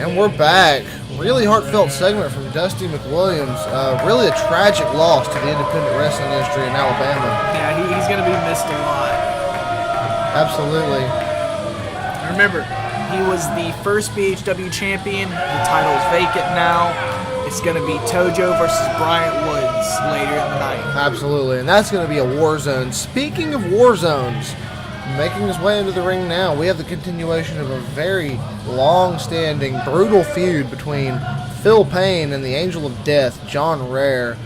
And we're back. Really heartfelt segment from Dusty McWilliams. Really a tragic loss to the independent wrestling industry in Alabama. Yeah, he's going to be missed a lot. Absolutely. Remember, he was the first BHW champion. The title is vacant now. It's going to be Tojo versus Bryant Woods later in the night. Absolutely, and that's going to be a war zone. Speaking of war zones, making his way into the ring now, we have the continuation of a very long-standing, brutal feud between Phil Payne and the Angel of Death, John Rare,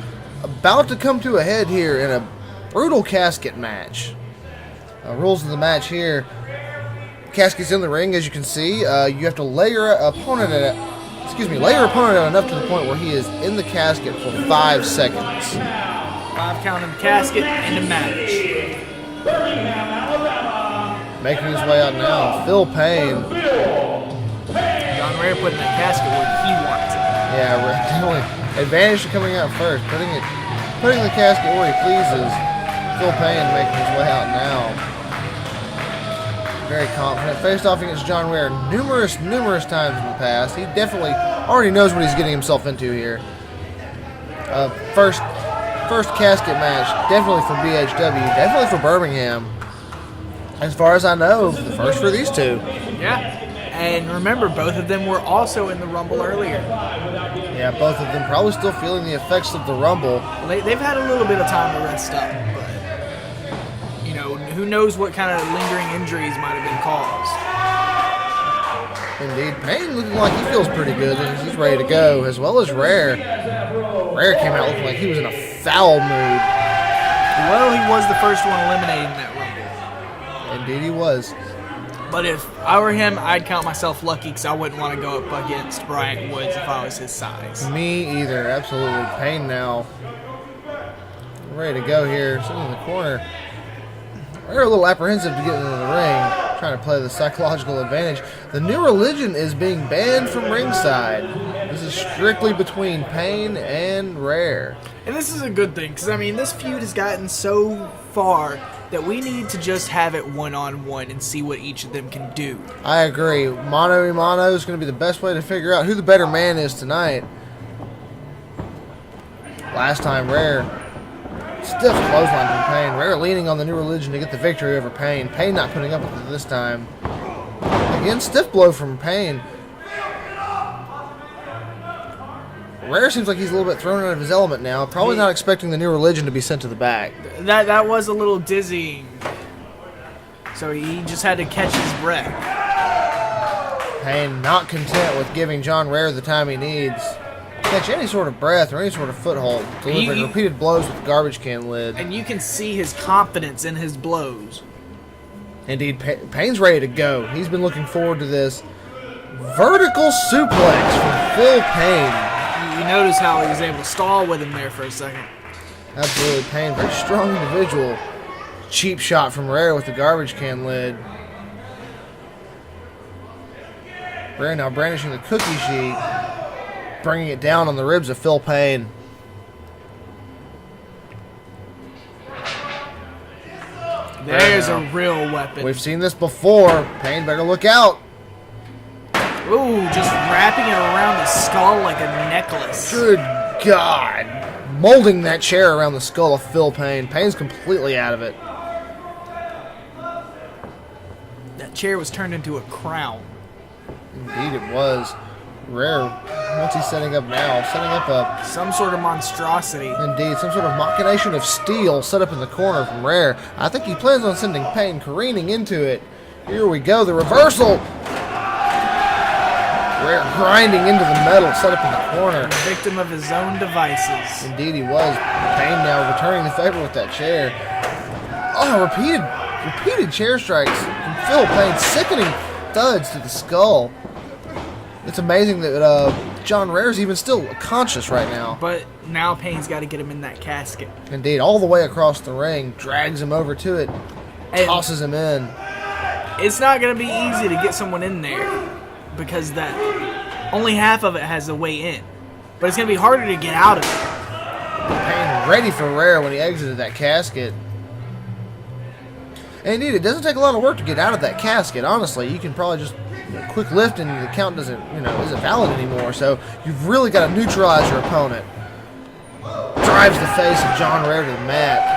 about to come to a head here in a brutal casket match. Rules of the match here: casket's in the ring, as you can see. You have to lay your opponent out enough to the point where he is in the casket for 5 seconds. 5 count in the casket and a match. Making his way out now, Phil Payne. John Rare putting that casket where he wants it. Yeah, definitely advantage to coming out first, putting the casket where he pleases. Phil Payne making his way out now. Very confident. Faced off against John Rare numerous times in the past. He definitely already knows what he's getting himself into here. First casket match, definitely for BHW, definitely for Birmingham. As far as I know, the first for these two. Yeah, and remember, both of them were also in the Rumble earlier. Yeah, both of them probably still feeling the effects of the Rumble. They've had a little bit of time to rest up, but who knows what kind of lingering injuries might have been caused. Indeed, Payne looking like he feels pretty good. He's ready to go, as well as Rare. Rare came out looking like he was in a foul mood. Well, he was the first one eliminated in that Rumble. Indeed he was. But if I were him, I'd count myself lucky because I wouldn't want to go up against Bryant Woods if I was his size. Me either, absolutely. Payne now ready to go here, sitting in the corner. They're a little apprehensive to get into the ring, trying to play the psychological advantage. The New Religion is being banned from ringside. This is strictly between Payne and Rare. And this is a good thing, because, this feud has gotten so far that we need to just have it one-on-one and see what each of them can do. I agree. Mano a mano is going to be the best way to figure out who the better man is tonight. Last time, Rare. Stiff clothesline from Payne. Rare leaning on the New Religion to get the victory over Payne. Payne not putting up with it this time. Again, stiff blow from Payne. Rare seems like he's a little bit thrown out of his element now. Probably not expecting the New Religion to be sent to the back. That was a little dizzying. So he just had to catch his breath. Payne not content with giving John Rare the time he needs. Catch any sort of breath or any sort of foothold, delivering repeated blows with the garbage can lid. And you can see his confidence in his blows. Indeed, Payne's ready to go. He's been looking forward to this. Vertical suplex from Phil Payne. You notice how he was able to stall with him there for a second. Absolutely, Payne, very strong individual. Cheap shot from Rare with the garbage can lid. Rare now brandishing the cookie sheet, bringing it down on the ribs of Phil Payne. There's a real weapon. We've seen this before. Payne better look out. Ooh, just wrapping it around the skull like a necklace. Good God. Molding that chair around the skull of Phil Payne. Payne's completely out of it. That chair was turned into a crown. Indeed it was. Rare. What's he setting up now? Setting up some sort of monstrosity. Indeed, some sort of machination of steel set up in the corner from Rare. I think he plans on sending Payne careening into it. Here we go, the reversal. Rare grinding into the metal set up in the corner. A victim of his own devices. Indeed he was. Payne now returning the favor with that chair. Oh, repeated chair strikes from Phil Payne. Sickening thuds to the skull. It's amazing that John Rare's even still conscious right now. But now Payne's got to get him in that casket. Indeed, all the way across the ring, drags him over to it, and tosses him in. It's not going to be easy to get someone in there because that only half of it has a way in. But it's going to be harder to get out of it. Payne ready for Rare when he exited that casket. And indeed, it doesn't take a lot of work to get out of that casket, honestly. You can probably just quick lift and the count isn't valid anymore. So you've really got to neutralize your opponent. Drives the face of John Rare to the mat.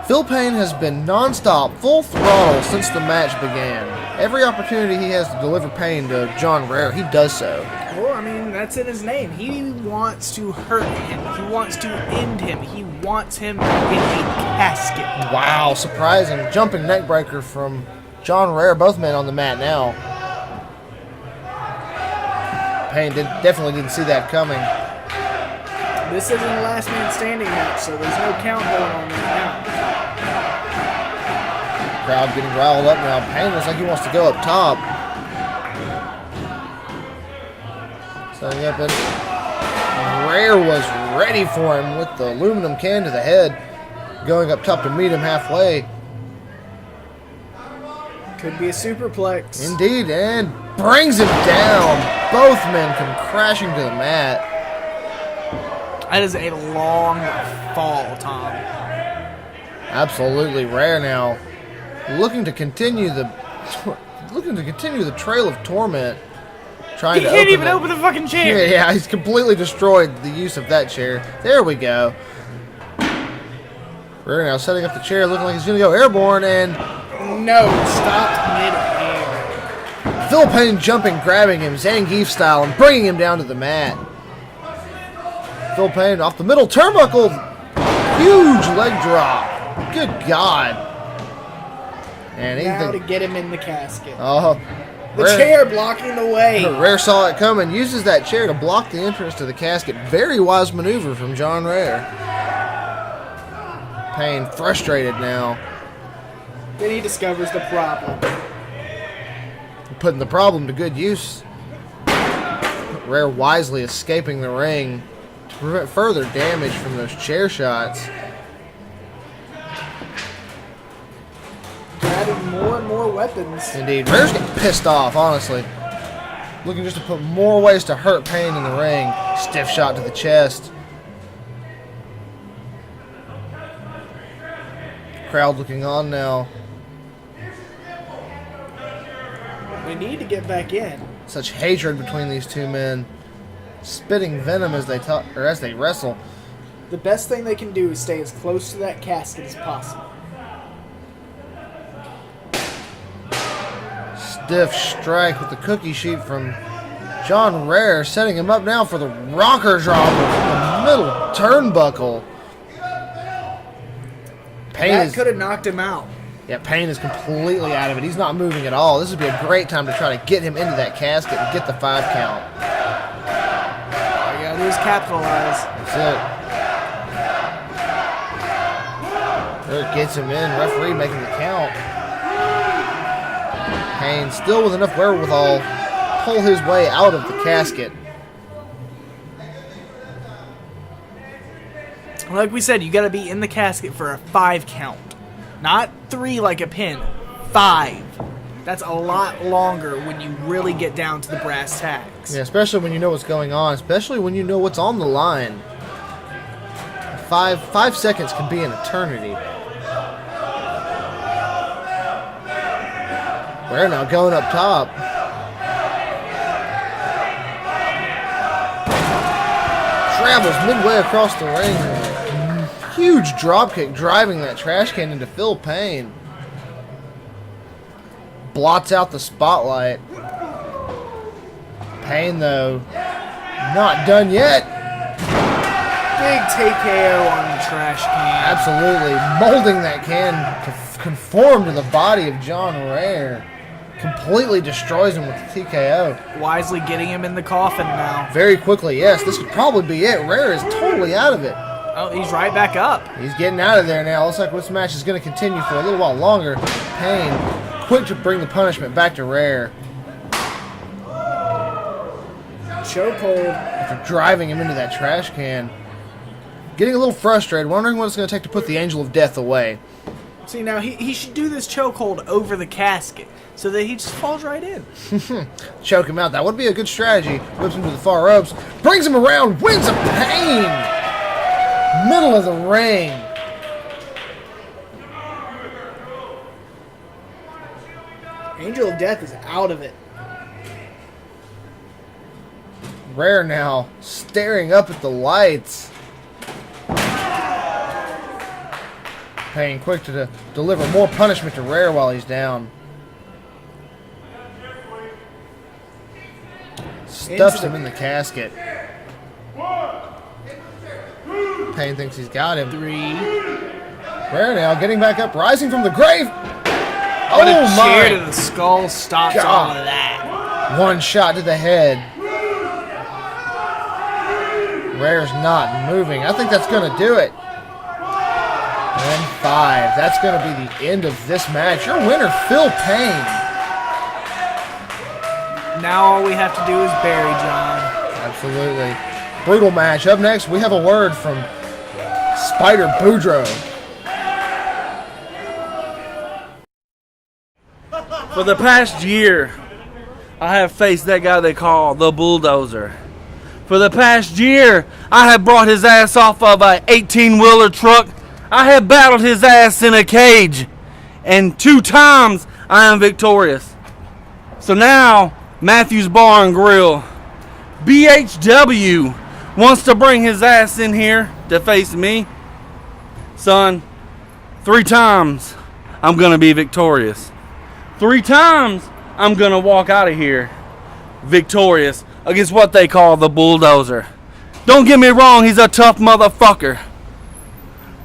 Phil Payne has been non-stop, full throttle since the match began. Every opportunity he has to deliver pain to John Rare, he does so. Well, I mean, that's in his name. He wants to hurt him. He wants to end him. He wants him in a casket. Wow, surprising. Jumping neckbreaker from John Rare. Both men on the mat now. Payne definitely didn't see that coming. This isn't a last man standing match, so there's no count going on right now. Crowd getting riled up now. Payne looks like he wants to go up top. Setting up in. Rare was ready for him with the aluminum can to the head. Going up top to meet him halfway. Could be a superplex. Indeed, and brings him down. Both men come crashing to the mat. That is a long fall, Tom. Absolutely. Rare now looking to continue the trail of torment. Trying He to can't even open the fucking chair. Yeah, he's completely destroyed the use of that chair. There we go. Rare now setting up the chair, looking like he's going to go airborne, and no, stopped mid-air. Phil Payne jumping, grabbing him Zangief style, and bringing him down to the mat. Phil Payne off the middle turnbuckle. Huge leg drop. Good God. And now to get him in the casket. Oh, the chair blocking the way. Rare saw it coming. Uses that chair to block the entrance to the casket. Very wise maneuver from John Rare. Payne frustrated now. Then he discovers the problem. Putting the problem to good use. Rare wisely escaping the ring to prevent further damage from those chair shots. Adding more and more weapons. Indeed. Rare's getting pissed off, honestly. Looking just to put more ways to hurt Payne in the ring. Stiff shot to the chest. Crowd looking on now. We need to get back in. Such hatred between these two men. Spitting venom as they wrestle. The best thing they can do is stay as close to that casket as possible. Stiff strike with the cookie sheet from John Rare, setting him up now for the rocker drop of the middle turnbuckle. That could have knocked him out. Yeah, Payne is completely out of it. He's not moving at all. This would be a great time to try to get him into that casket and get the 5 count. All you gotta do is capitalize. That's it. There gets him in. Referee making the count. Payne still with enough wherewithal to pull his way out of the casket. Like we said, you got to be in the casket for a 5 count. Not 3 like a pin. 5. That's a lot longer when you really get down to the brass tacks. Yeah, especially when you know what's going on. Especially when you know what's on the line. 5 seconds can be an eternity. We're now going up top. Travels midway across the ring. Huge dropkick driving that trash can into Phil Payne. Blots out the spotlight. Payne, though, not done yet. Big TKO on the trash can. Absolutely. Molding that can to conform to the body of John Rare. Completely destroys him with the TKO. Wisely getting him in the coffin now. Very quickly, yes. This could probably be it. Rare is totally out of it. Oh, he's right back up. He's getting out of there now. Looks like this match is going to continue for a little while longer. Payne, quick to bring the punishment back to Rare. Chokehold. After driving him into that trash can. Getting a little frustrated, wondering what it's going to take to put the Angel of Death away. See, now he should do this chokehold over the casket so that he just falls right in. Choke him out. That would be a good strategy. Whips him to the far ropes. Brings him around. Wins a Payne. Middle of the ring. Angel Wheel of Death is out of it. Rare now staring up at the lights. Payne quick to deliver more punishment to Rare while he's down. Stuffs him in the casket. Payne thinks he's got him. 3. Rare now getting back up, rising from the grave. What a chair to the skull stops all of that. One shot to the head. Rare's not moving. I think that's going to do it. And 5. That's going to be the end of this match. Your winner, Phil Payne. Now all we have to do is bury John. Absolutely. Brutal match. Up next, we have a word from Spider Boudreaux. For the past year, I have faced that guy they call the Bulldozer. For the past year, I have brought his ass off of a 18-wheeler truck. I have battled his ass in a cage. And 2 times, I am victorious. So now, Matthews Bar and Grill, BHW, wants to bring his ass in here to face me. Son, 3 times, I'm going to be victorious. 3 times, I'm going to walk out of here victorious against what they call the Bulldozer. Don't get me wrong, he's a tough motherfucker.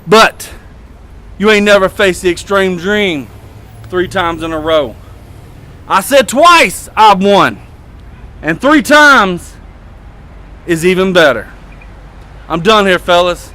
But you ain't never faced the Extreme Dream 3 times in a row. I said twice I've won. And 3 times is even better. I'm done here, fellas.